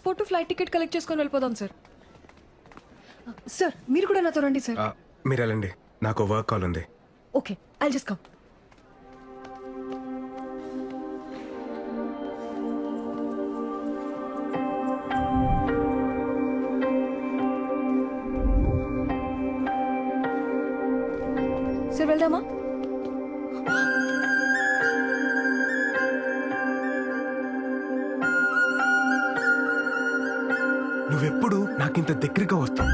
Passport flight ticket collect చేసుకొని వెళ్ళిపోదాం sir. Sir మీరు కూడా నాతో రండి సార్. మీరు వెళ్ళండి, నాకు వర్క్ కాల్ ఉంది. Okay, I just come. Sir వెళ్దామా? నువ్వెప్పుడు నాకింత దగ్గరగా వస్తావు,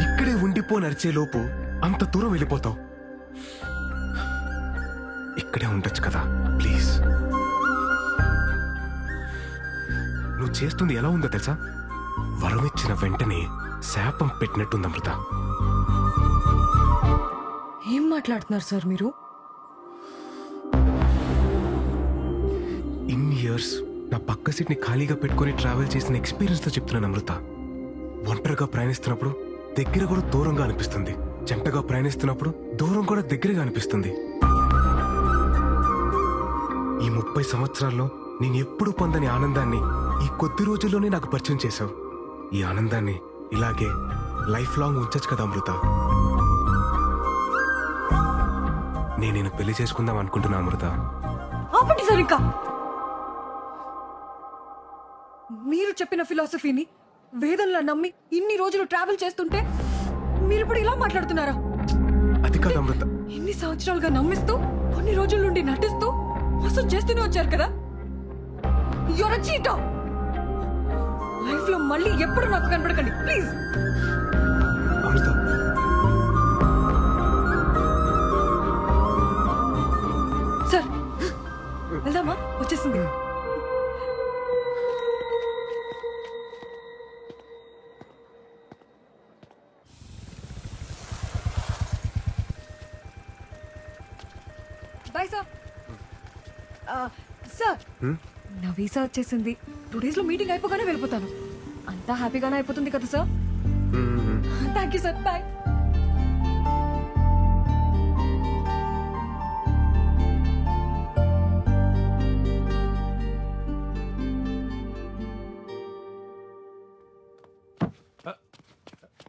ఇక్కడే ఉండిపో నడిచే లోపు అంత దూరం వెళ్ళిపోతావు. ఇక్కడే ఉండొచ్చు కదా ప్లీజ్. నువ్వు చేస్తుంది ఎలా ఉందో తెలుసా? వరం ఇచ్చిన వెంటనే శాపం పెట్టినట్టుంది అమృత. ఏం మాట్లాడుతున్నారు సార్ మీరు? ఇన్ని ఇయర్స్ నా పక్క సీట్ని ఖాళీగా పెట్టుకుని ట్రావెల్ చేసిన ఎక్స్పీరియన్స్ తో చెప్తున్నాను అమృత. ఒంటరిగా ప్రయాణిస్తున్నప్పుడు దగ్గర కూడా దూరంగా అనిపిస్తుంది, జంటగా ప్రయాణిస్తున్నప్పుడు దూరం కూడా దగ్గరగా అనిపిస్తుంది. ఈ 30 సంవత్సరాల్లో నేను ఎప్పుడు పొందని ఆనందాన్ని ఈ కొద్ది రోజుల్లోనే నాకు పరిచయం చేశావు. ఈ ఆనందాన్ని ఇలాగే లైఫ్ లాంగ్ ఉంచచ్చు కదా అమృత. నేను పెళ్లి చేసుకుందాం అనుకుంటున్నా అమృత. ఆపండి సార్, ఇంకా మీరు చెప్పిన ఫిలాసఫీని వేదంలా నమ్మి ఇన్ని రోజులు ట్రావెల్ చేస్తుంటే మీరు ఇప్పుడు ఇలా మాట్లాడుతున్నారా? అది కాదు అమృత. ఇన్ని సంవత్సరాలుగా నమ్మిస్తూ కొన్ని రోజుల నుండి నటిస్తూ మోసం చేస్తూనే వచ్చారు కదా. Your a cheater. లైఫ్ లో మళ్ళీ ఎప్పుడు నాకు కనపడకండి ప్లీజ్. అమృత, సార్ వెళ్దామా? వచ్చేసింది. Bye sir. సార్ నా వీసా వచ్చేసింది. 2 days లో మీటింగ్ అయిపోగానే వెళ్ళిపోతాను. అంతా హ్యాపీగానే అయిపోతుంది కదా సార్? Thank you sir, bye.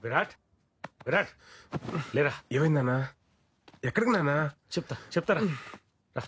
Virat, Virat లేరా. ఏమైందన్నా? ఎక్కడికి నాన్నా? చెప్తారా. రా.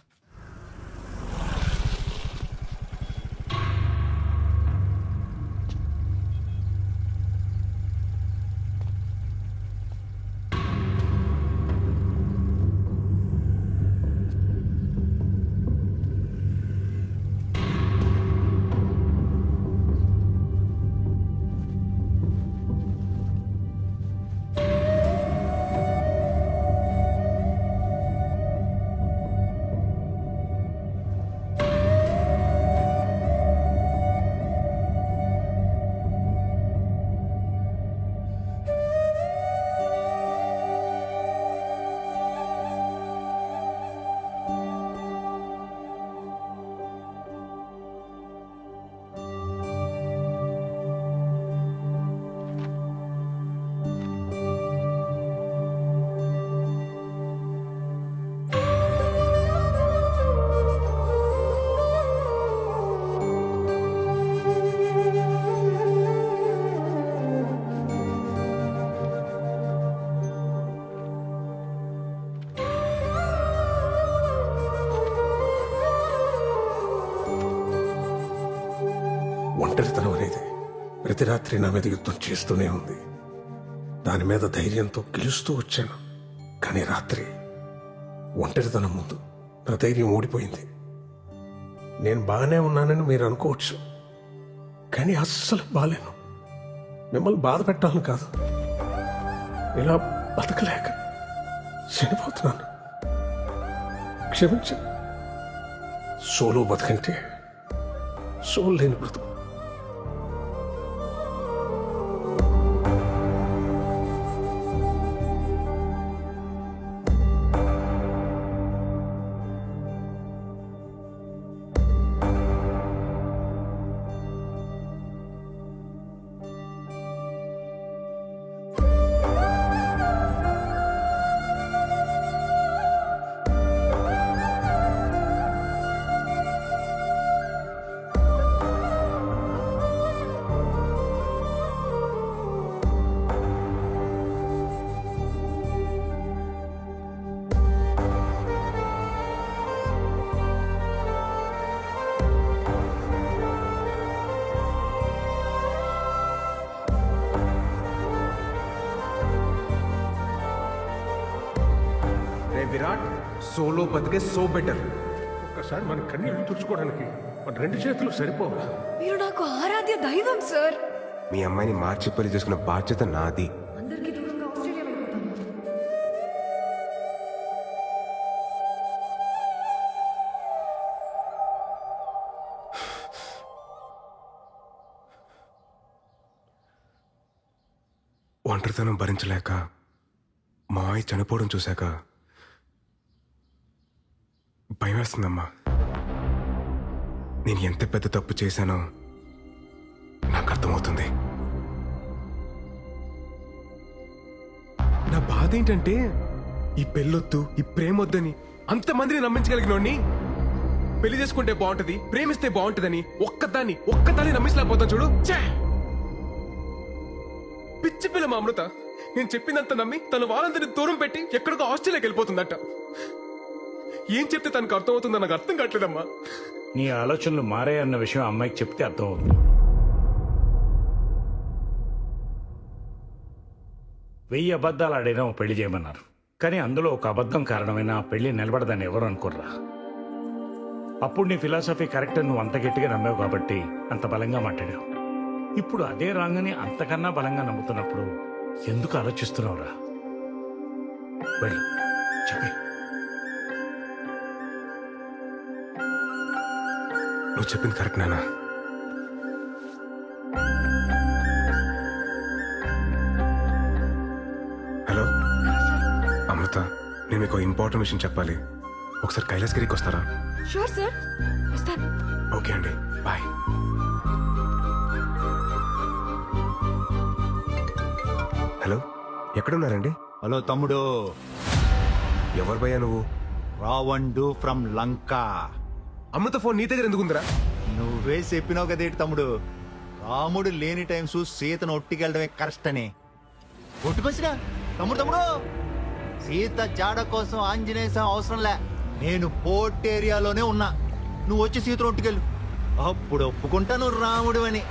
ఒంటరితనం అనేది ప్రతి రాత్రి నా మీద యుద్ధం చేస్తూనే ఉంది. దాని మీద ధైర్యంతో గెలుస్తూ వచ్చాను. కానీ రాత్రి ఒంటరితనం ముందు నా ధైర్యం ఓడిపోయింది. నేను బాగానే ఉన్నానని మీరు అనుకోవచ్చు, కానీ అస్సలు బాలేను. మిమ్మల్ని బాధ పెట్టాలని కాదు, ఇలా బతకలేక చనిపోతున్నాను. క్షమించండి. సోలో బతకంటే సోల్ లేని బ్రతుకు. విరాట్ సోలో బతికే సో బెటర్. ఒక్కసారి మన కన్నీళ్ళు తుడుచుకోవడానికి మన 2 చేతులు సరిపోవా? మీరు నాకు ఆరాధ్య దైవం సార్. మీ అమ్మాయిని మార్చి పెళ్లి చేసుకున్న బాధ్యత నాది. అందరికీ దూరంగా ఆస్ట్రేలియా వెళ్ళిపోతాను. ఒంటరితనం భరించలేక మా అమ్మాయి చనిపోవడం చూశాక భయం వేస్తుందమ్మా. నేను ఎంత పెద్ద తప్పు చేశానో నాకు అర్థమవుతుంది. నా బాధ ఏంటంటే ఈ పెళ్ళొద్దు, ఈ ప్రేమొద్దని అంతమందిని నమ్మించగలిగినోడిని పెళ్లి చేసుకుంటే బాగుంటది, ప్రేమిస్తే బాగుంటదని ఒక్కదాన్ని నమ్మించలేకపోతాను చూడు. ఛే! పిచ్చి పిల్ల మా అమృత నేను చెప్పిందంత నమ్మి తను వాళ్ళందరినీ దూరం పెట్టి ఎక్కడికో ఆస్ట్రేలియాకి వెళ్ళిపోతుందట. ఏం చెప్తే తనకు అర్థమవుతుందో నాకు అర్థం కావట్లేదమ్మా. నీ ఆలోచనలు మారాయన్న విషయం అమ్మాయికి చెప్తే అర్థం అవుతుంది. 1000 అబద్ధాలు ఆడైనా పెళ్లి చేయమన్నారు, కానీ అందులో ఒక అబద్ధం కారణమైన ఆ పెళ్లి నిలబడదని ఎవరు అనుకోర్రా. అప్పుడు నీ ఫిలాసఫీ కరెక్ట్ నువ్వు అంత గట్టిగా నమ్మావు కాబట్టి అంత బలంగా మాట్లాడావు. ఇప్పుడు అదే రాంగని అంతకన్నా బలంగా నమ్ముతున్నప్పుడు ఎందుకు ఆలోచిస్తున్నావురా? వెళ్ళు చెప్పే. నువ్వు చెప్పింది కరెక్ట్ నానా. హలో అమృత, నేను మీకు ఇంపార్టెంట్ విషయం చెప్పాలి. ఒకసారి కైలాసగిరికి వస్తారా? షూర్ సార్, వస్తాను. ఓకే అండి, బాయ్. హలో, ఎక్కడున్నారండి? హలో తమ్ముడు, ఎవరు భయ్యా నువ్వు? రావండు ఫ్రమ్ లంక. అమృత ఫోన్ నీ దగ్గర ఎందుకుందిరా? నువ్వే చెప్పినావు కదేటి తమ్ముడు, రాముడు లేని టైం చూసి సీతను ఒట్టికెళ్ళడమే కరెక్ట్ అని. ఒట్టుకొచ్చినా తమ్ముడు తమ్ముడు, సీత జాడ కోసం ఆంజనేయ స్వామి అవసరం లే, నేను పోర్ట్ ఏరియాలోనే ఉన్నా, నువ్వు వచ్చి సీతను ఒట్టుకెళ్ళు, అప్పుడు ఒప్పుకుంటా నువ్వు రాముడు అని.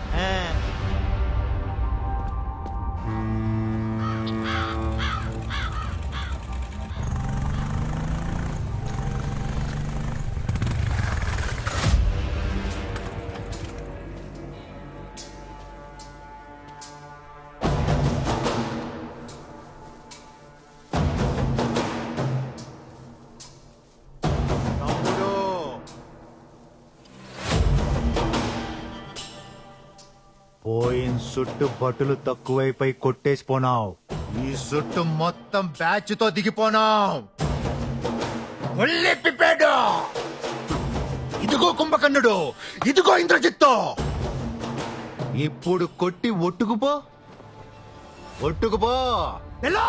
పోయిన సుట్టు బట్టులు తక్కువైపోయి కొట్టేసిపోనావు, ఈ సుట్టు మొత్తం బ్యాచ్ తో దిగిపోనావు. ఇదిగో కుంభకర్ణుడు, ఇదిగో ఇంద్రజిత్తు, ఇప్పుడు కొట్టి ఒట్టుకుపో, ఒట్టుకుపో. ఎలా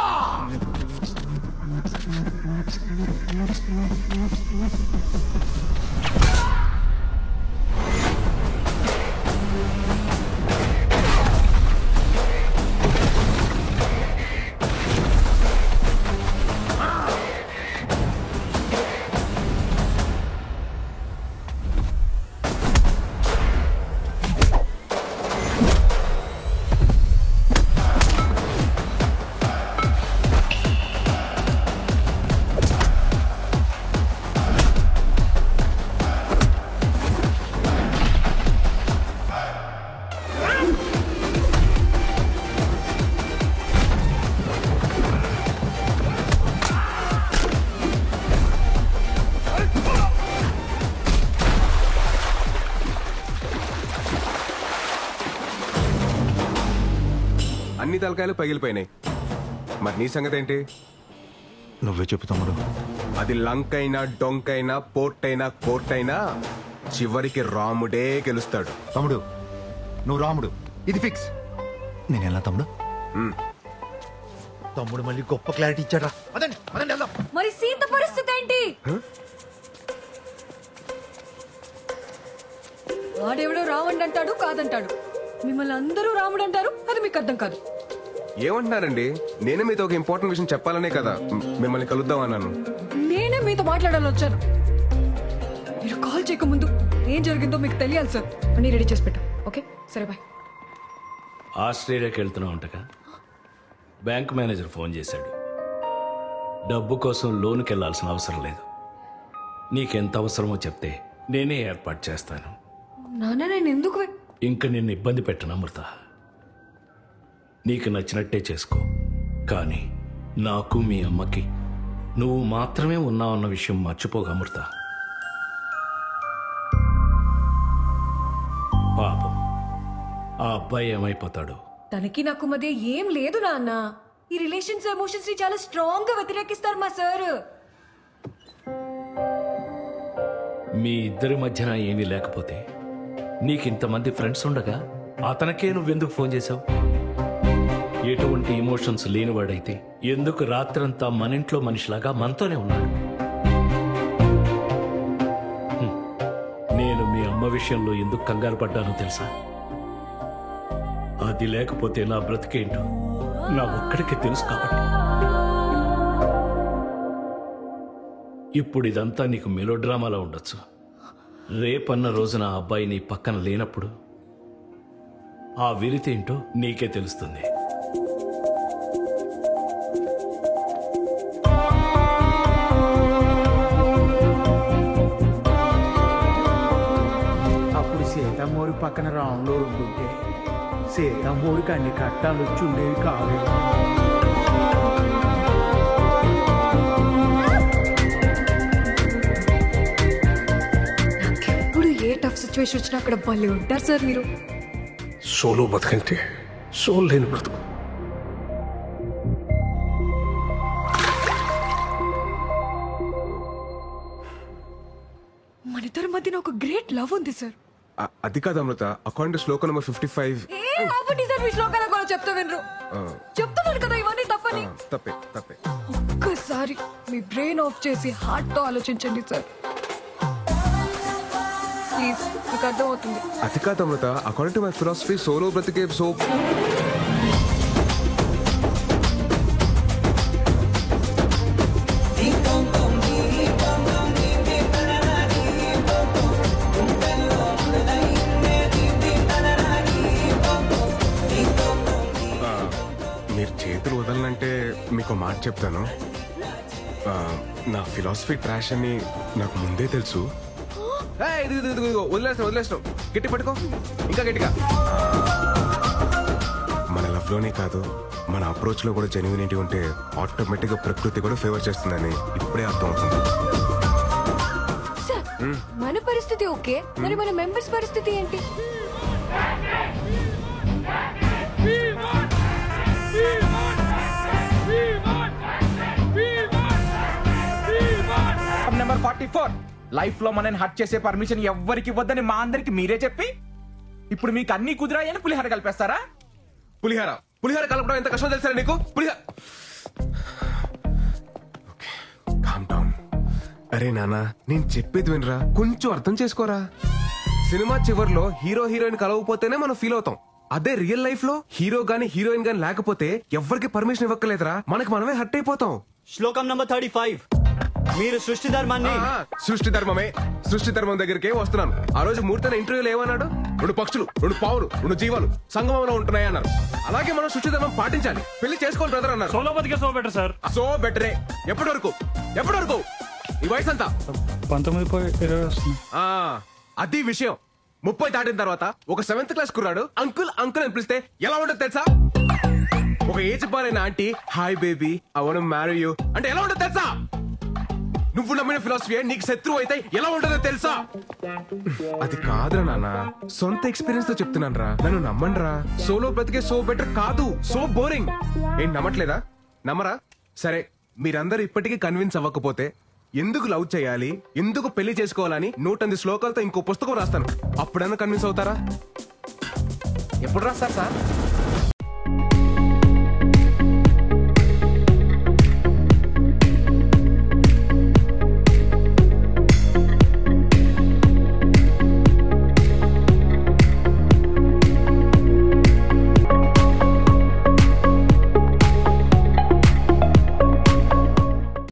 అన్ని తలకాయలు పగిలిపోయినాయి. మరి నీ సంగతి ఏంటి? నువ్వే చెప్పు తమ్ముడు. అది లంక్ అయినా, డొంక్ అయినా, పోర్ట్ అయినా, కోర్ట్ అయినా చివరికి రాముడే గెలుస్తాడు. తమ్ముడు నువ్వు రాముడు, ఇది ఫిక్స్. నేను ఎలా తమ్ముడు? తమ్ముడు మళ్ళీ గొప్ప క్లారిటీ ఇచ్చాడా? అదండి అదండి వెళ్దాం. మరి సీత పరిస్థితి ఏంటి? వాడెవడో రావండి అంటాడు, కాదంటాడు. మిమ్మల్ని అందరూ రాముడు అంటారు, అది మీకు అర్థం కాదు. ఏమంటున్నారండి? నేనే మీతో ఒక ఇంపార్టెంట్ విషయం చెప్పాలనే కదా మిమ్మల్ని కలుద్దాం అన్నాను. నేనే మీతో మాట్లాడాలని వచ్చాను. మీరు కాల్ చేయకముందు ఏం జరిగిందో మీకు తెలియాలి సార్. అన్ని రెడీ చేసి పెట్టు. ఓకే సరే బాయ్. ఆస్ట్రేలియాకి వెళ్తున్నావు అంటగా బ్యాంక్ మేనేజర్ ఫోన్ చేశాడు. డబ్బు కోసం లోనుకి వెళ్లాల్సిన అవసరం లేదు. నీకెంత అవసరమో చెప్తే నేనే ఏర్పాటు చేస్తాను. నాన్న నేను ఎందుకు ఇంక నిన్ను ఇబ్బంది పెట్టను అమృత. నీకు నచ్చినట్టే చేసుకో. కానీ నాకు మీ అమ్మకి నువ్వు మాత్రమే ఉన్నావన్న విషయం మర్చిపోగా అమృత. పాపం ఆ అబ్బాయి ఏమైపోతాడు? తనకి నాకు మధ్య ఏం లేదు నాన్న. ఈ రిలేషన్స్ ఎమోషన్స్ ని చాలా స్ట్రాంగ్ గా వ్యతిరేకిస్తారు మా సార్. మీ ఇద్దరి మధ్యన ఏమీ లేకపోతే నీకింతమంది ఫ్రెండ్స్ ఉండగా అతనికే నువ్వెందుకు ఫోన్ చేశావు? ఎటువంటి ఎమోషన్స్ లేనివాడైతే ఎందుకు రాత్రంతా మన ఇంట్లో మనిషిలాగా మనతోనే ఉన్నాడు? నేను మీ అమ్మ విషయంలో ఎందుకు కంగారు పడ్డానో తెలుసా? అది లేకపోతే నా బ్రతికేంటో నా ఒక్కడికే తెలుసు కాబట్టి. ఇప్పుడు ఇదంతా నీకు మెలోడ్రామాలా ఉండొచ్చు. రేపన్న రోజున ఆ అబ్బాయి నీ పక్కన లేనప్పుడు ఆ వెలితేంటో నీకే తెలుస్తుంది. అప్పుడు సీతమ్మూరి పక్కన రాముడు ఉంటుంటే సీతమ్మూరికి అన్ని కట్టాలు వచ్చి ఉండేవి కాలేదు. నాకెప్పుడు ఏ టఫ్ సిచ్యువేషన్ వచ్చినా అక్కడ భలే ఉంటారు సార్ మీరు. సోలో బతుకంటే సోల్ లేని బ్రతుకు. మన ఇద్దరి మధ్యన ఒక గ్రేట్ లవ్ ఉంది సార్. అది కాదు అమృత, అకౌంట్ శ్లోక నెంబర్ 55. ఏ కాబట్టి సార్ మీ శ్లోకాల కూడా చెప్తా వినరు. చెప్తున్నాను కదా ఇవన్నీ తప్పని. తప్పే. ఒక్కసారి మీ బ్రెయిన్ ఆఫ్ చేసి హార్ట్ తో ఆలోచించండి సార్ ప్లీజ్. మీకు అర్థమవుతుంది. అది కాదు Amrutha, according to my philosophy solo బ్రతికే సో. మీరు చేతులు వదలనంటే మీకు మాట చెప్తాను. నా ఫిలాసఫీ ట్రాష్ అని నాకు ముందే తెలుసు. వదిలేస్తాం. గట్టి పట్టుకో, ఇంకా గట్టిగా. మన లవ్ లోనే కాదు, మన అప్రోచ్ లో కూడా జెన్యూనిటీ ఉంటే ఆటోమేటిక్ గా ప్రకృతి కూడా ఫేవర్ చేస్తుందని ఇప్పుడే అర్థం అవుతుంది. మన పరిస్థితి ఓకే, మరి మన మెంబర్స్ పరిస్థితి ఏంటి? నెంబర్ 44 లైఫ్ లో మనని హట్ చేసే పర్మిషన్ ఎవ్వరికి ఇవ్వద్దని మా అందరికి మీరే చెప్పి ఇప్పుడు మీకు అన్ని కుదిరాయని పులిహార కలిపేస్తారా? పులిహార కలపడం ఎంత కష్టం తెలుసా నీకు? అరే నానా, నేను చెప్పేది వినరా, కొంచెం అర్థం చేసుకోరా. సినిమా చివర్లో హీరో హీరోయిన్ కలవకపోతేనే మనం ఫీల్ అవుతాం. అదే రియల్ లైఫ్ లో హీరో గానీ హీరోయిన్ గానీ లేకపోతే ఎవరికి పర్మిషన్ ఇవ్వక్కలేదురా, మనకి మనమే హట్ అయిపోతాం. శ్లోకం నంబర్ 35 మీరు సృష్టి ధర్మాన్ని. సృష్టి ధర్మం దగ్గరికి వస్తున్నాను. ఆ రోజు మూర్తన ఇంటర్వ్యూలో ఏమన్నాడు? 2 పక్షులు, 2 పావులు, 2 జీవాలు సంగమంలో ఉంటున్నాయి అన్నారు. అలాగే మనం సృష్టి ధర్మం పాటించాలి. పెళ్లి చేసుకోవాలి బ్రదర్ అన్నారు. సోలో బతికే సో బెటర్ సార్. సో బెటరే. ఎప్పటి వరకు ఈ వయసు అంతా 19-20 వస్తుంది. అది విషయం. 30 దాటిన తర్వాత ఒక 7th క్లాస్ కుర్రాడు అంకుల్ అని పిలిస్తే ఎలా ఉంటుంది తెలుసా? ఒక ఏజ్ బారైన aunty hi baby I want to marry you అంటే ఎలా ఉంటుంది తెలుసా? నువ్వు నమ్మిన ఫిలాసఫీ నీకు శత్రువు అయితే ఎలా ఉంటుందో తెలుసా? అది కాదురా నాన్న, సొంత ఎక్స్పీరియన్స్ తో చెప్తున్నాను రా, నన్ను నమ్మండి రా. సోలో బ్రతికే సో బెటర్ కాదు, సో బోరింగ్. ఏం నమ్మట్లేదా? నమ్మరా? సరే, మీరందరూ ఇప్పటికీ కన్విన్స్ అవ్వకపోతే ఎందుకు లవ్ చేయాలి, ఎందుకు పెళ్లి చేసుకోవాలని 108 శ్లోకాలతో ఇంకో పుస్తకం రాస్తాను. అప్పుడన్నా కన్విన్స్ అవుతారా? ఎప్పుడు రాస్తారు సార్?